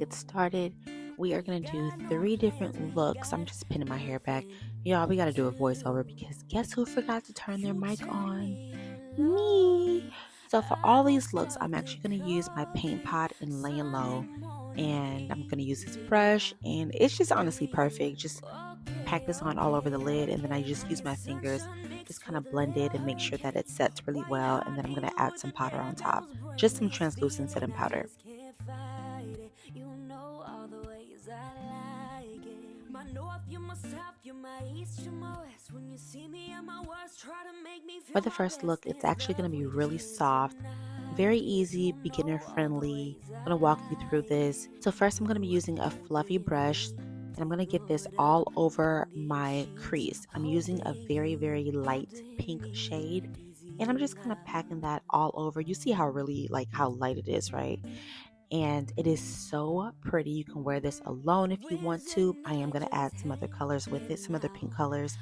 get started, we are going to do 3 different looks. I'm just pinning my hair back. Y'all, we got to do a voiceover because guess who forgot to turn their mic on? Me. So for all these looks, I'm actually going to use my paint pot and laying low. And I'm going to use this brush. And it's just honestly perfect. Just pack this on all over the lid. And then I just use my fingers. Just kind of blend it and make sure that it sets really well. And then I'm going to add some powder on top. Just some translucent setting powder. For the first look, it's actually going to be really soft, very easy, beginner friendly. I'm going to walk you through this. So first I'm going to be using a fluffy brush and I'm going to get this all over my crease. I'm using a very, very light pink shade and I'm just kind of packing that all over. You see how really how light it is, right? And it is so pretty. You can wear this alone if you want to. I am going to add some other colors with it, some other pink colors.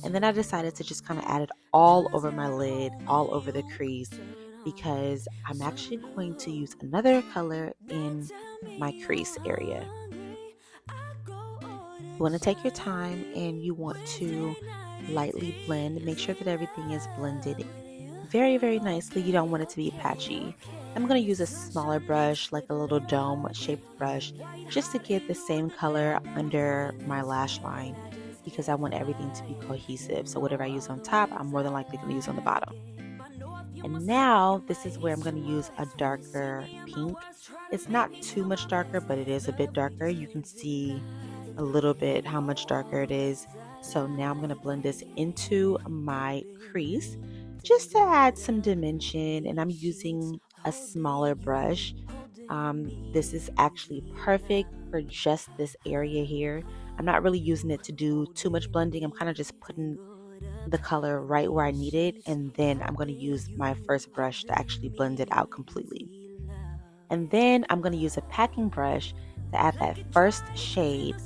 And then I decided to just kind of add it all over my lid, all over the crease, because I'm actually going to use another color in my crease area. You want to take your time and you want to lightly blend. Make sure that everything is blended very, very nicely. You don't want it to be patchy. I'm going to use a smaller brush, like a little dome shaped brush, just to get the same color under my lash line because I want everything to be cohesive. So whatever I use on top, I'm more than likely going to use on the bottom. And now this is where I'm going to use a darker pink. It's not too much darker, but it is a bit darker. You can see a little bit how much darker it is. So now I'm going to blend this into my crease just to add some dimension, and I'm using a smaller brush. This is actually perfect for just this area here. I'm not really using it to do too much blending. I'm kind of just putting the color right where I need it, and then I'm going to use my first brush to actually blend it out completely. And then I'm going to use a packing brush to add that first shade,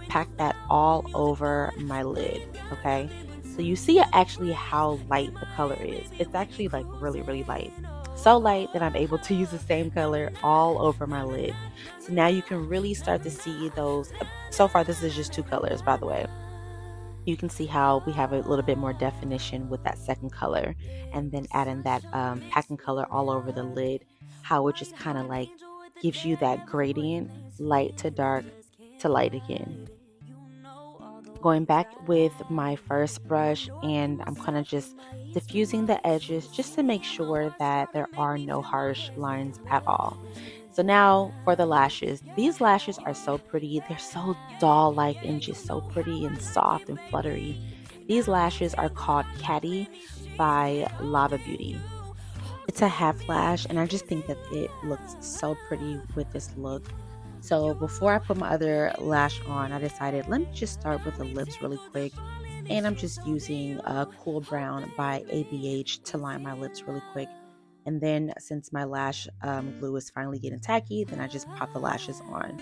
pack that all over my lid, okay? So you see actually how light the color is. It's actually really, really light. So light that I'm able to use the same color all over my lid. So now you can really start to see those. So far, this is just 2 colors, by the way. You can see how we have a little bit more definition with that second color. And then adding that packing color all over the lid. How it just kind of gives you that gradient, light to dark to light again. Going back with my first brush, and I'm kind of just diffusing the edges just to make sure that there are no harsh lines at all. So now for the lashes. These lashes are so pretty. They're so doll-like and just so pretty and soft and fluttery. These lashes are called Caddy by Lava Beauty. It's a half lash and I just think that it looks so pretty with this look. So before I put my other lash on, I decided let me just start with the lips really quick. And I'm just using Cool Brown by ABH to line my lips really quick. And then since my lash glue is finally getting tacky, then I just pop the lashes on.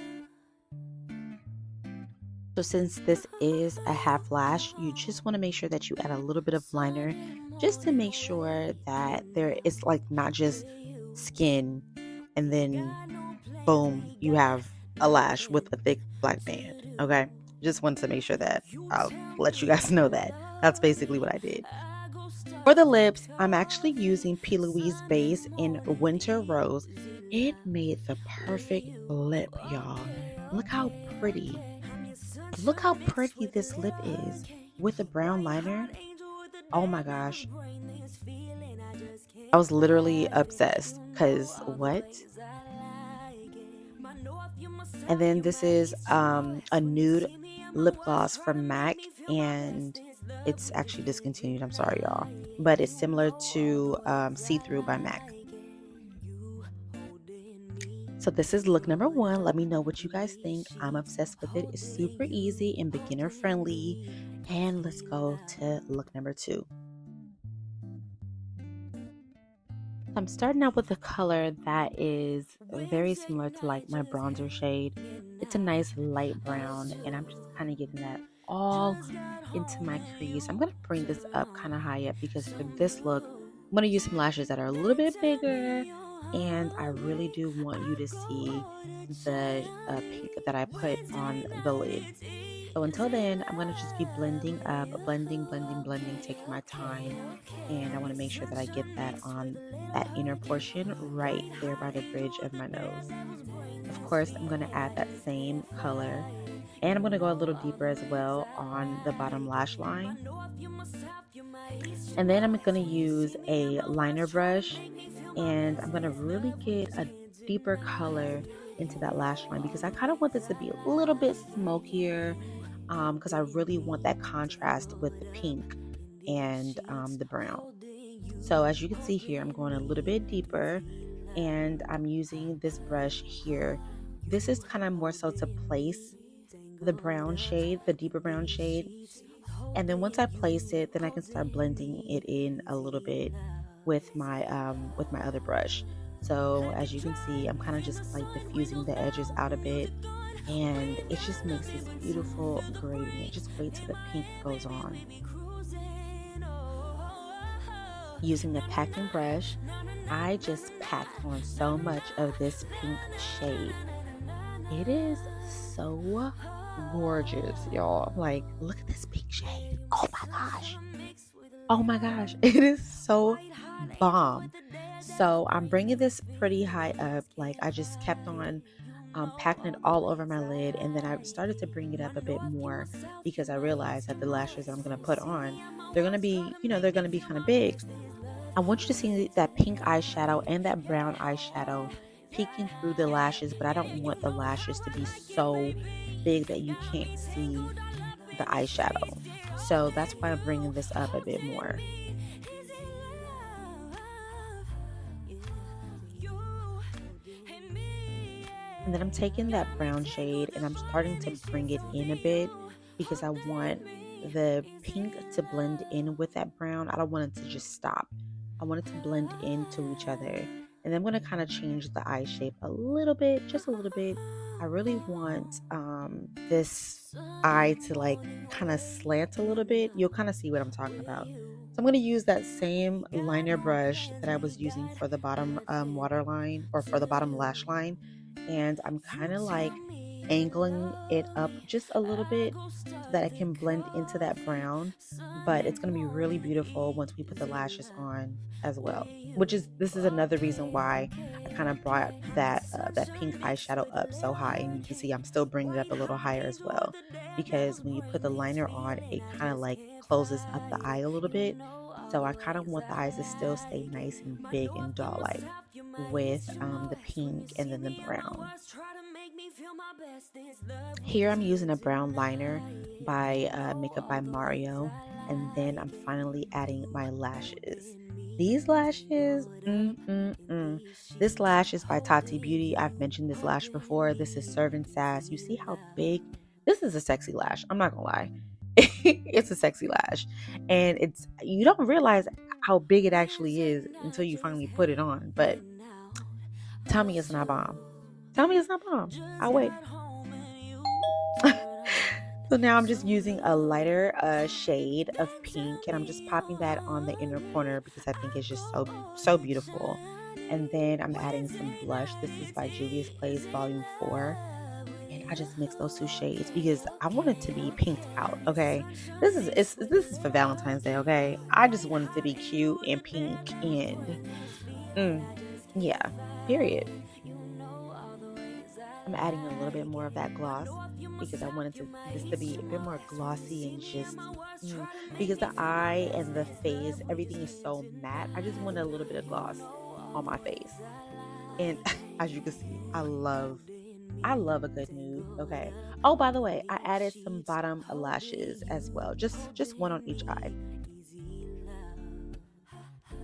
So since this is a half lash, you just want to make sure that you add a little bit of liner just to make sure that there is not just skin and then boom, you have a lash with a thick black band. Okay, just wanted to make sure that I'll let you guys know that that's basically what I did. For the lips, I'm actually using P. Louise base in Winter Rose. It made the perfect lip, y'all. Look how pretty. Look how pretty this lip is with a brown liner. Oh my gosh. I was literally obsessed because what? And then this is a nude lip gloss from MAC, and it's actually discontinued. I'm sorry, y'all. But it's similar to See Through by MAC. So this is look number 1. Let me know what you guys think. I'm obsessed with it. It's super easy and beginner friendly. And let's go to look number 2. I'm starting out with a color that is very similar to my bronzer shade. It's a nice light brown, and I'm just kind of getting that all into my crease. I'm going to bring this up kind of high up because for this look, I'm going to use some lashes that are a little bit bigger And I really do want you to see the pink that I put on the lid. So until then, I'm going to just be blending up, blending, blending, blending, taking my time. And I want to make sure that I get that on that inner portion right there by the bridge of my nose. Of course, I'm going to add that same color. And I'm going to go a little deeper as well on the bottom lash line. And then I'm going to use a liner brush and I'm going to really get a deeper color into that lash line because I kind of want this to be a little bit smokier because I really want that contrast with the pink and the brown. So as you can see here, I'm going a little bit deeper and I'm using this brush here. This is kind of more so to place the brown shade, the deeper brown shade. And then once I place it, then I can start blending it in a little bit with my other brush. So as you can see, I'm kind of just like diffusing the edges out a bit, and it just makes this beautiful gradient. Just wait till the pink goes on. Using a packing brush, I just packed on so much of this pink shade. It is so gorgeous, y'all. Like, look at this pink shade. Oh my gosh. Oh my gosh. It is so bomb. So I'm bringing this pretty high up. Like, I just kept on packing it all over my lid. And then I started to bring it up a bit more because I realized that the lashes that I'm going to put on, they're going to be, they're going to be kind of big. I want you to see that pink eyeshadow and that brown eyeshadow peeking through the lashes, but I don't want the lashes to be so big that you can't see the eyeshadow. So that's why I'm bringing this up a bit more. And then I'm taking that brown shade and I'm starting to bring it in a bit because I want the pink to blend in with that brown. I don't want it to just stop. I want it to blend into each other. And then I'm going to kind of change the eye shape a little bit, just a little bit. I really want this eye to like kind of slant a little bit. You'll kind of see what I'm talking about. So I'm going to use that same liner brush that I was using for the bottom waterline or for the bottom lash line. And I'm kind of like angling it up just a little bit so that I can blend into that brown, but it's going to be really beautiful once we put the lashes on as well, this is another reason why I kind of brought that pink eyeshadow up so high. And you can see I'm still bringing it up a little higher as well, because when you put the liner on, it kind of like closes up the eye a little bit. So I kind of want the eyes to still stay nice and big and doll like with the pink and then the brown. Here I'm using a brown liner by Makeup by Mario, and then I'm finally adding my lashes. These lashes, This lash is by Tati Beauty. I've mentioned this lash before. This is Servant Sass. You see how big? This is a sexy lash. I'm not gonna lie. It's a sexy lash, and you don't realize how big it actually is until you finally put it on. But tell me it's not bomb. Tell me it's not bomb. I'll wait. So now I'm just using a lighter shade of pink, and I'm just popping that on the inner corner because I think it's just so beautiful. And then I'm adding some blush. This is by Juvia's Place Volume 4. And I just mix those two shades because I want it to be pinked out, okay? This is for Valentine's Day, okay? I just want it to be cute and pink and yeah, period. I'm adding a little bit more of that gloss because I wanted this to be a bit more glossy and just because the eye and the face, everything is so matte. I just want a little bit of gloss on my face. And as you can see, I love a good nude. Okay. Oh, by the way, I added some bottom lashes as well. Just one on each eye.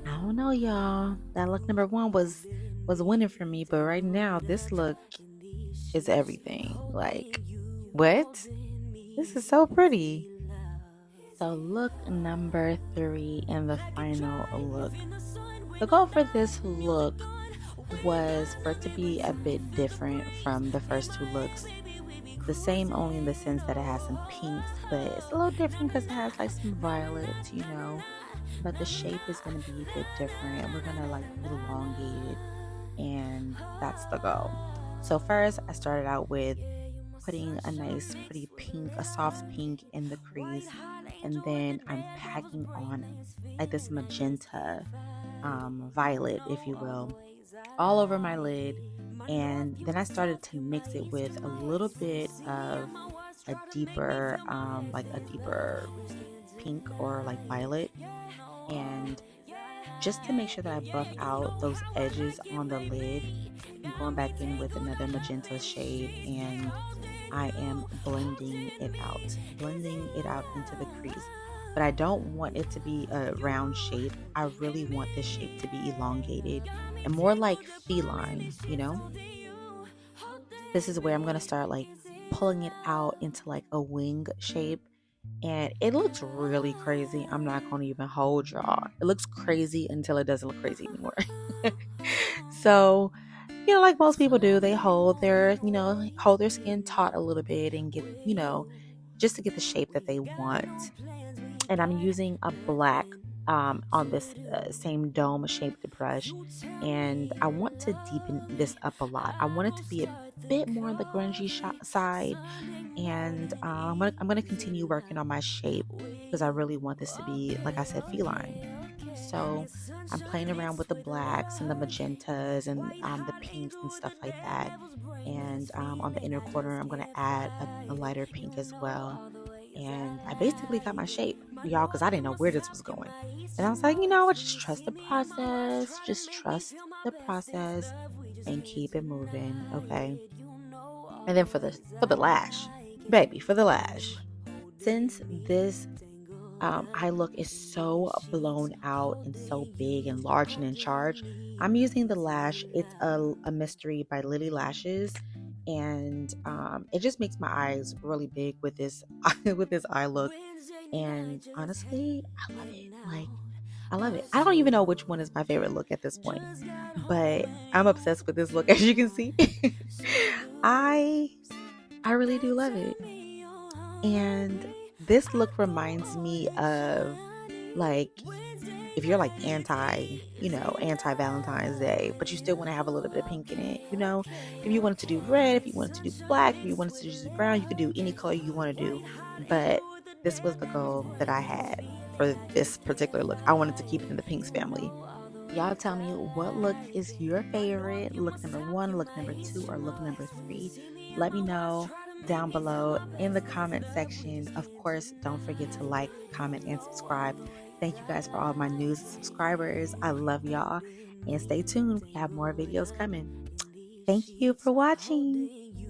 I don't know, y'all. That look number one was winning for me, but right now this look is everything. Like, what? This is so pretty. So look number 3 and the final look. The goal for this look was for it to be a bit different from the first two looks. The same only in the sense that it has some pinks, but it's a little different because it has like some violets, But the shape is going to be a bit different. We're going to like elongate it. and that's the goal. So first I started out with putting a nice pretty pink, a soft pink in the crease, and then I'm packing on like this magenta, violet, if you will, all over my lid. And then I started to mix it with a little bit of a deeper, like a deeper pink or like violet. And just to make sure that I buff out those edges on the lid, I'm going back in with another magenta shade and I am blending it out into the crease. But I don't want it to be a round shape. I really want this shape to be elongated and more like feline, you know? This is where I'm going to start like pulling it out into like a wing shape. And it looks really crazy. I'm not going to even hold y'all. It looks crazy until it doesn't look crazy anymore. So, like most people do, they hold their skin taut a little bit and get, just to get the shape that they want. And I'm using a black on this same dome shaped brush, and I want to deepen this up a lot. I want it to be a bit more on the grungy side, and I'm gonna continue working on my shape because I really want this to be, like I said, feline. So I'm playing around with the blacks and the magentas and the pinks and stuff like that. And on the inner corner, I'm going to add a lighter pink as well. And I basically got my shape, y'all, because I didn't know where this was going. And I was like, what? Just trust the process. Just trust the process and keep it moving, okay? And then for the lash, baby, for the lash. Since this eye look is so blown out and so big and large and in charge, I'm using the lash. It's a mystery by Lily Lashes, and it just makes my eyes really big with this with this eye look. And honestly, I love it. Like, I love it. I don't even know which one is my favorite look at this point, but I'm obsessed with this look, as you can see. I I really do love it. And this look reminds me of, like, if you're like anti Valentine's Day, but you still want to have a little bit of pink in it, if you wanted to do red, if you wanted to do black, if you wanted to do brown, you could do any color you want to do. But this was the goal that I had for this particular look. I wanted to keep it in the pinks family. Y'all tell me, what look is your favorite? Look number 1, look number 2, or look number 3? Let me know down below in the comment section. Of course, don't forget to like, comment, and subscribe. Thank you guys for all of my new subscribers. I love y'all. And stay tuned. We have more videos coming. Thank you for watching.